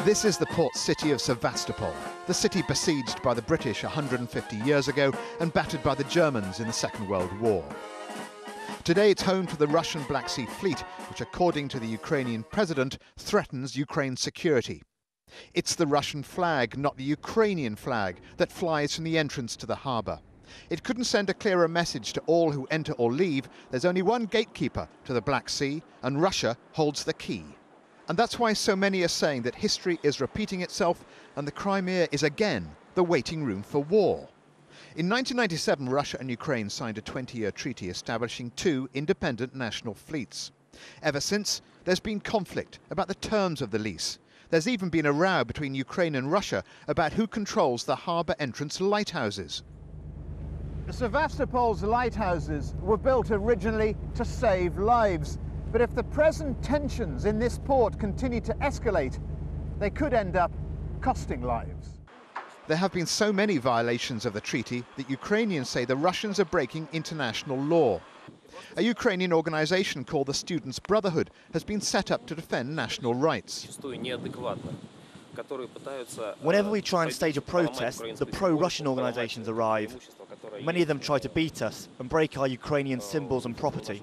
This is the port city of Sebastopol, the city besieged by the British 150 years ago and battered by the Germans in the Second World War. Today it's home to the Russian Black Sea Fleet, which according to the Ukrainian president threatens Ukraine's security. It's the Russian flag, not the Ukrainian flag, that flies from the entrance to the harbour. It couldn't send a clearer message to all who enter or leave. There's only one gatekeeper to the Black Sea, and Russia holds the key. And that's why so many are saying that history is repeating itself and the Crimea is again the waiting room for war. In 1997, Russia and Ukraine signed a 20-year treaty establishing two independent national fleets. Ever since, there's been conflict about the terms of the lease. There's even been a row between Ukraine and Russia about who controls the harbour entrance lighthouses. Sevastopol's lighthouses were built originally to save lives. But if the present tensions in this port continue to escalate, they could end up costing lives. There have been so many violations of the treaty that Ukrainians say the Russians are breaking international law. A Ukrainian organisation called the Students' Brotherhood has been set up to defend national rights. Whenever we try and stage a protest, the pro-Russian organisations arrive. Many of them try to beat us and break our Ukrainian symbols and property.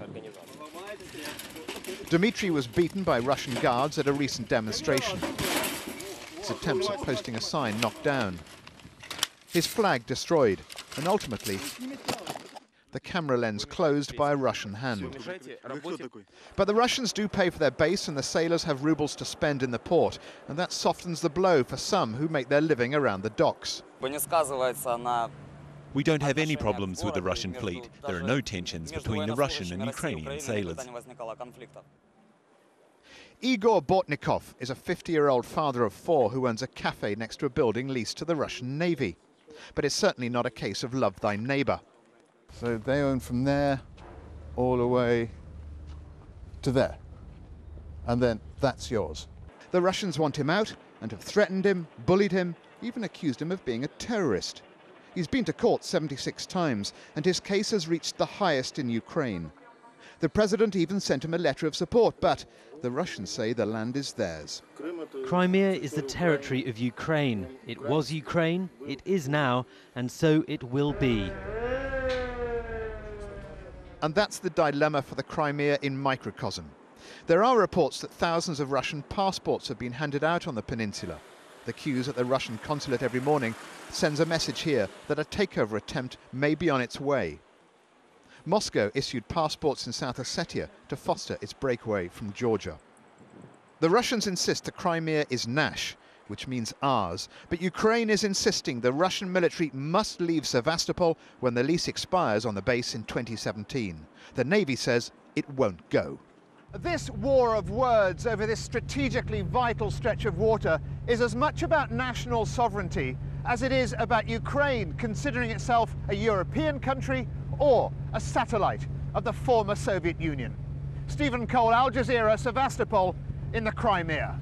Dmitry was beaten by Russian guards at a recent demonstration. His attempts at posting a sign knocked down. His flag destroyed, and ultimately, the camera lens closed by a Russian hand. But the Russians do pay for their base and the sailors have rubles to spend in the port, and that softens the blow for some who make their living around the docks. We don't have any problems with the Russian fleet. There are no tensions between the Russian and Ukrainian sailors. Igor Bortnikov is a 50-year-old father of four who owns a cafe next to a building leased to the Russian Navy. But it's certainly not a case of love thy neighbour. So they own from there all the way to there. And then that's yours. The Russians want him out and have threatened him, bullied him, even accused him of being a terrorist. He's been to court 76 times, and his case has reached the highest in Ukraine. The president even sent him a letter of support, but the Russians say the land is theirs. Crimea is the territory of Ukraine. It was Ukraine, it is now, and so it will be. And that's the dilemma for the Crimea in microcosm. There are reports that thousands of Russian passports have been handed out on the peninsula. The queues at the Russian consulate every morning sends a message here that a takeover attempt may be on its way. Moscow issued passports in South Ossetia to foster its breakaway from Georgia. The Russians insist the Crimea is Nash, which means ours, but Ukraine is insisting the Russian military must leave Sebastopol when the lease expires on the base in 2017. The Navy says it won't go. This war of words over this strategically vital stretch of water is as much about national sovereignty as it is about Ukraine considering itself a European country or a satellite of the former Soviet Union. Stephen Cole, Al Jazeera, Sebastopol in the Crimea.